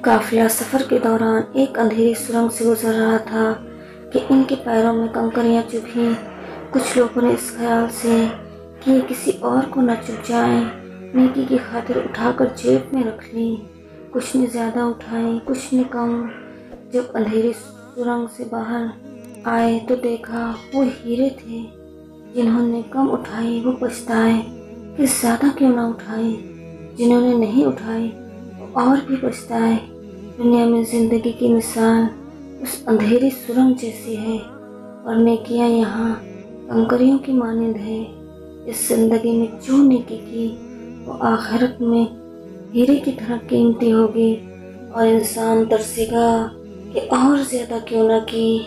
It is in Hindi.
काफिला सफर के दौरान एक अंधेरी सुरंग से गुजर रहा था कि इनके पैरों में कंकरियां चुभी। कुछ लोगों ने इस ख्याल से कि ये किसी और को न चुभ जाए, नेकी की खातिर उठाकर जेब में रख ली। कुछ ने ज़्यादा उठाई, कुछ ने कम। जब अंधेरी सुरंग से बाहर आए तो देखा वो हीरे थे। जिन्होंने कम उठाई वो पछताए कि ज़्यादा क्यों ना उठाई। जिन्होंने नहीं उठाई वो और भी पछताए। दुनिया में ज़िंदगी की मिसाल उस अंधेरी सुरंग जैसी है और नेकियां यहाँ कंकरियों की मानंद है। इस जिंदगी में जो नेकी की वो आखिरत में हीरे की तरह कीमती होगी और इंसान तरसेगा कि और ज़्यादा क्यों ना की।